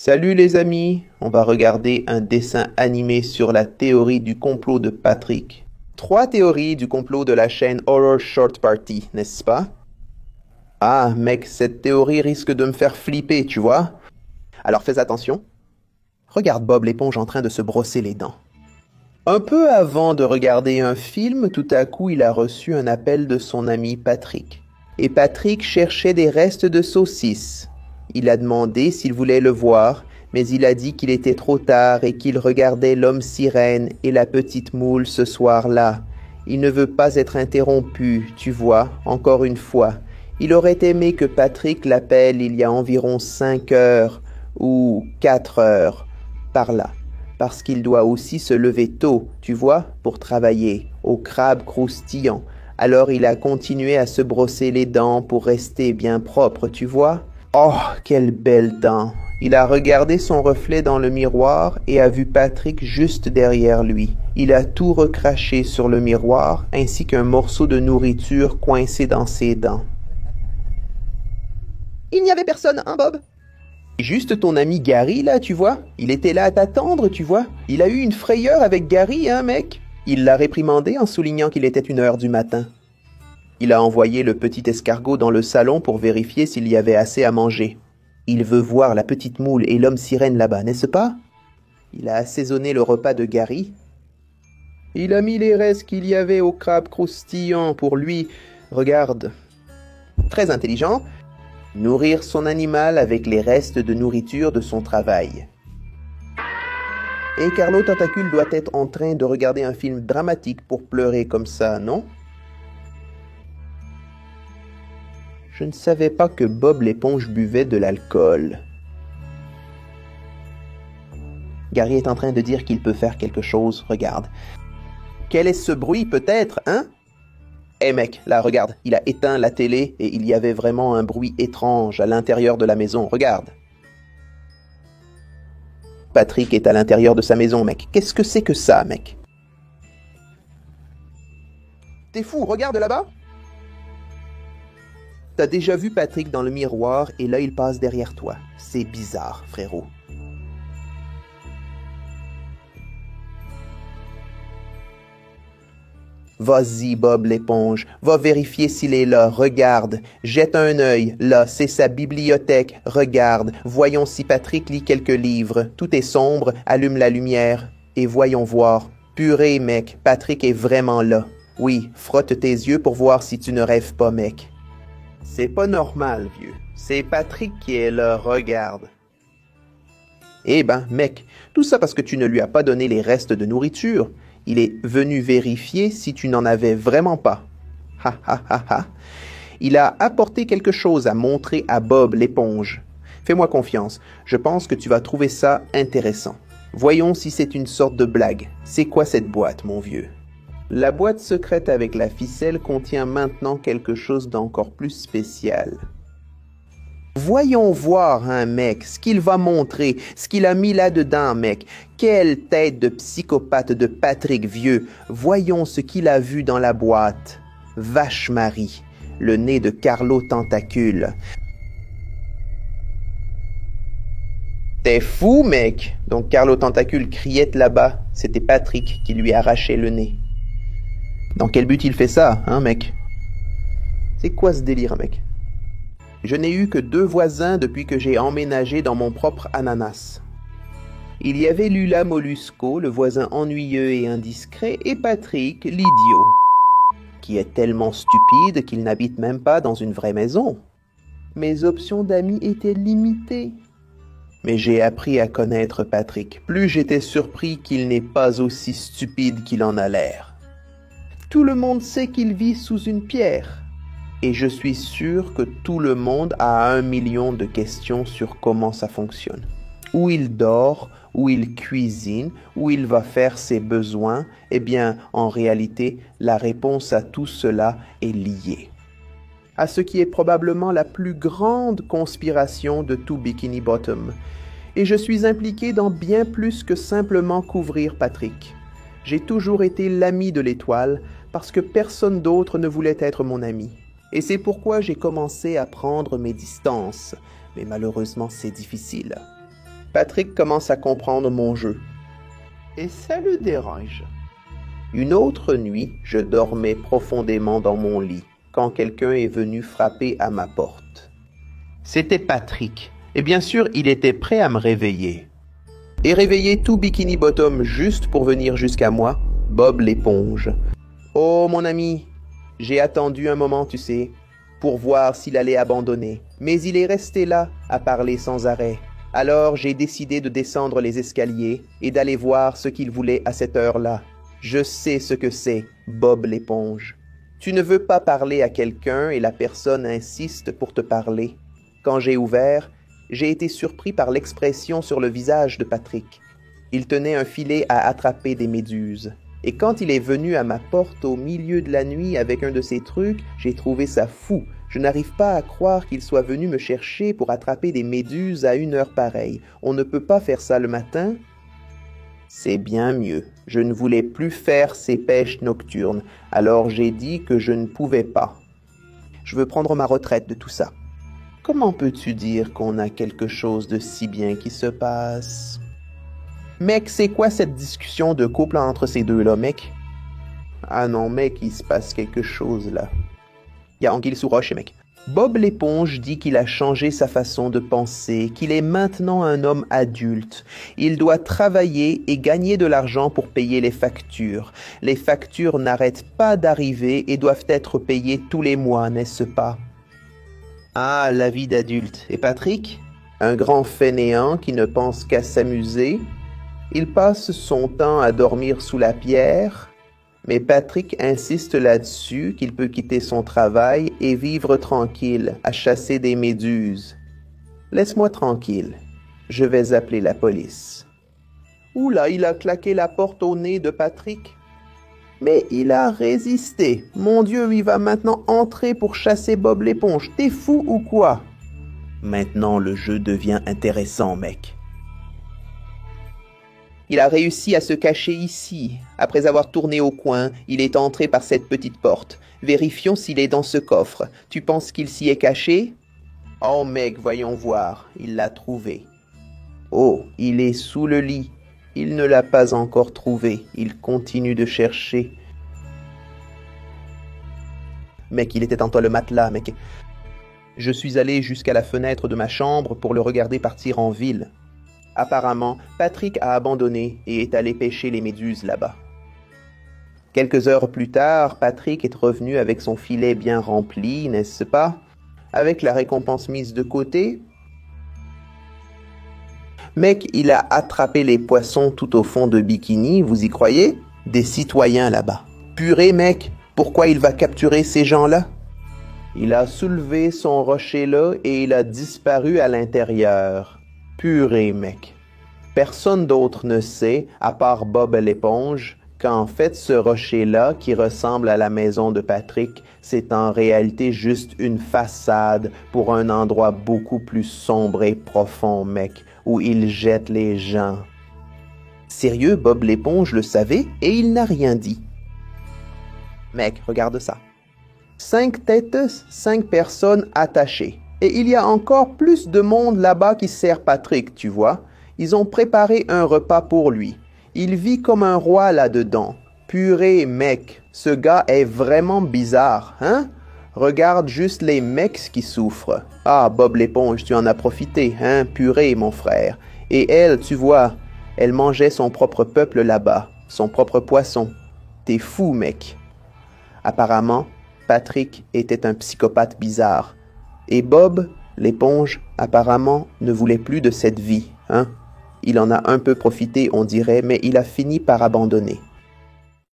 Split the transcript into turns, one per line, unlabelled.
Salut les amis, on va regarder un dessin animé sur la théorie du complot de Patrick. 3 théories du complot de la chaîne Horror Short Party, n'est-ce pas? Ah mec, cette théorie risque de me faire flipper, tu vois? Alors fais attention. Regarde Bob l'éponge en train de se brosser les dents. Un peu avant de regarder un film, tout à coup il a reçu un appel de son ami Patrick. Et Patrick cherchait des restes de saucisses. Il a demandé s'il voulait le voir, mais il a dit qu'il était trop tard et qu'il regardait l'homme sirène et la petite moule ce soir-là. Il ne veut pas être interrompu, tu vois, encore une fois. Il aurait aimé que Patrick l'appelle il y a environ 5 heures ou 4 heures, par là, parce qu'il doit aussi se lever tôt, tu vois, pour travailler, au crabe croustillant. Alors il a continué à se brosser les dents pour rester bien propre, tu vois. Oh, quelles belles dents! Il a regardé son reflet dans le miroir et a vu Patrick juste derrière lui. Il a tout recraché sur le miroir, ainsi qu'un morceau de nourriture coincé dans ses dents. Il n'y avait personne, hein, Bob? Juste ton ami Gary, là, tu vois? Il était là à t'attendre, tu vois? Il a eu une frayeur avec Gary, hein, mec? Il l'a réprimandé en soulignant qu'il était 1 heure du matin. Il a envoyé le petit escargot dans le salon pour vérifier s'il y avait assez à manger. Il veut voir la petite moule et l'homme sirène là-bas, n'est-ce pas? Il a assaisonné le repas de Gary. Il a mis les restes qu'il y avait au crabe croustillant pour lui. Regarde. Très intelligent. Nourrir son animal avec les restes de nourriture de son travail. Et Carlo Tentacule doit être en train de regarder un film dramatique pour pleurer comme ça, non? Je ne savais pas que Bob l'éponge buvait de l'alcool. Gary est en train de dire qu'il peut faire quelque chose, regarde. Quel est ce bruit peut-être, hein? Eh mec, là regarde, il a éteint la télé et il y avait vraiment un bruit étrange à l'intérieur de la maison, regarde. Patrick est à l'intérieur de sa maison, mec. Qu'est-ce que c'est que ça, mec? T'es fou, regarde là-bas. T'as déjà vu Patrick dans le miroir et là il passe derrière toi. C'est bizarre, frérot. Vas-y, Bob l'éponge, va vérifier s'il est là, regarde, jette un œil, là, c'est sa bibliothèque, regarde, voyons si Patrick lit quelques livres, tout est sombre, allume la lumière, et voyons voir. Purée, mec, Patrick est vraiment là. Oui, frotte tes yeux pour voir si tu ne rêves pas, mec. C'est pas normal, vieux, c'est Patrick qui est là, regarde. Eh ben, mec, tout ça parce que tu ne lui as pas donné les restes de nourriture. Il est venu vérifier si tu n'en avais vraiment pas. Ha ha ha ha. Il a apporté quelque chose à montrer à Bob l'éponge. Fais-moi confiance, je pense que tu vas trouver ça intéressant. Voyons si c'est une sorte de blague. C'est quoi cette boîte, mon vieux? La boîte secrète avec la ficelle contient maintenant quelque chose d'encore plus spécial. Voyons voir, hein, mec, ce qu'il va montrer, ce qu'il a mis là-dedans, mec. Quelle tête de psychopathe de Patrick vieux. Voyons ce qu'il a vu dans la boîte. Vache Marie, le nez de Carlo Tentacule. T'es fou, mec? Donc Carlo Tentacule criait là-bas. C'était Patrick qui lui arrachait le nez. Dans quel but il fait ça, hein, mec? C'est quoi ce délire, mec? Je n'ai eu que 2 voisins depuis que j'ai emménagé dans mon propre ananas. Il y avait Lula Molusco, le voisin ennuyeux et indiscret, et Patrick, l'idiot, qui est tellement stupide qu'il n'habite même pas dans une vraie maison. Mes options d'amis étaient limitées. Mais j'ai appris à connaître Patrick. Plus j'étais surpris qu'il n'est pas aussi stupide qu'il en a l'air. Tout le monde sait qu'il vit sous une pierre. Et je suis sûr que tout le monde a 1 million de questions sur comment ça fonctionne. Où il dort, où il cuisine, où il va faire ses besoins. Eh bien, en réalité, la réponse à tout cela est liée à ce qui est probablement la plus grande conspiration de tout Bikini Bottom. Et je suis impliqué dans bien plus que simplement couvrir Patrick. J'ai toujours été l'ami de l'étoile parce que personne d'autre ne voulait être mon ami. Et c'est pourquoi j'ai commencé à prendre mes distances. Mais malheureusement, c'est difficile. Patrick commence à comprendre mon jeu. Et ça le dérange. Une autre nuit, je dormais profondément dans mon lit quand quelqu'un est venu frapper à ma porte. C'était Patrick, et bien sûr, il était prêt à me réveiller. Et réveiller tout Bikini Bottom juste pour venir jusqu'à moi, Bob l'éponge. Oh mon ami, j'ai attendu un moment, tu sais, pour voir s'il allait abandonner, mais il est resté là, à parler sans arrêt. Alors j'ai décidé de descendre les escaliers et d'aller voir ce qu'il voulait à cette heure-là. Je sais ce que c'est, Bob l'éponge. Tu ne veux pas parler à quelqu'un et la personne insiste pour te parler. Quand j'ai ouvert, j'ai été surpris par l'expression sur le visage de Patrick. Il tenait un filet à attraper des méduses. Et quand il est venu à ma porte au milieu de la nuit avec un de ces trucs, j'ai trouvé ça fou. Je n'arrive pas à croire qu'il soit venu me chercher pour attraper des méduses à une heure pareille. On ne peut pas faire ça le matin. C'est bien mieux. Je ne voulais plus faire ces pêches nocturnes, alors j'ai dit que je ne pouvais pas. Je veux prendre ma retraite de tout ça. Comment peux-tu dire qu'on a quelque chose de si bien qui se passe? Mec, c'est quoi cette discussion de couple entre ces deux-là, mec? Ah non, mec, il se passe quelque chose, là. Il y a anguille sous roche, mec. Bob l'éponge dit qu'il a changé sa façon de penser, qu'il est maintenant un homme adulte. Il doit travailler et gagner de l'argent pour payer les factures. Les factures n'arrêtent pas d'arriver et doivent être payées tous les mois, n'est-ce pas? Ah, la vie d'adulte. Et Patrick? Un grand fainéant qui ne pense qu'à s'amuser? Il passe son temps à dormir sous la pierre, mais Patrick insiste là-dessus qu'il peut quitter son travail et vivre tranquille à chasser des méduses. Laisse-moi tranquille, je vais appeler la police. Oula, il a claqué la porte au nez de Patrick. Mais il a résisté. Mon Dieu, il va maintenant entrer pour chasser Bob l'éponge. T'es fou ou quoi? Maintenant, le jeu devient intéressant, mec. Il a réussi à se cacher ici. Après avoir tourné au coin, il est entré par cette petite porte. Vérifions s'il est dans ce coffre. Tu penses qu'il s'y est caché? Oh mec, voyons voir. Il l'a trouvé. Oh, il est sous le lit. Il ne l'a pas encore trouvé. Il continue de chercher. Mec, il était en toi le matelas, mec. Je suis allé jusqu'à la fenêtre de ma chambre pour le regarder partir en ville. Apparemment, Patrick a abandonné et est allé pêcher les méduses là-bas. Quelques heures plus tard, Patrick est revenu avec son filet bien rempli, n'est-ce pas? Avec la récompense mise de côté. Mec, il a attrapé les poissons tout au fond de Bikini, vous y croyez? Des citoyens là-bas. Purée, mec, pourquoi il va capturer ces gens-là? Il a soulevé son rocher-là et il a disparu à l'intérieur. Purée, mec. Personne d'autre ne sait, à part Bob l'éponge, qu'en fait ce rocher-là, qui ressemble à la maison de Patrick, c'est en réalité juste une façade pour un endroit beaucoup plus sombre et profond, mec, où il jette les gens. Sérieux, Bob l'éponge le savait et il n'a rien dit. Mec, regarde ça. 5 têtes, 5 personnes attachées. Et il y a encore plus de monde là-bas qui sert Patrick, tu vois. Ils ont préparé un repas pour lui. Il vit comme un roi là-dedans. Purée, mec, ce gars est vraiment bizarre, hein? Regarde juste les mecs qui souffrent. Ah, Bob l'éponge, tu en as profité, hein? Purée, mon frère. Et elle, tu vois, elle mangeait son propre peuple là-bas, son propre poisson. T'es fou, mec. Apparemment, Patrick était un psychopathe bizarre. Et Bob, l'éponge, apparemment, ne voulait plus de cette vie, hein? Il en a un peu profité, on dirait, mais il a fini par abandonner.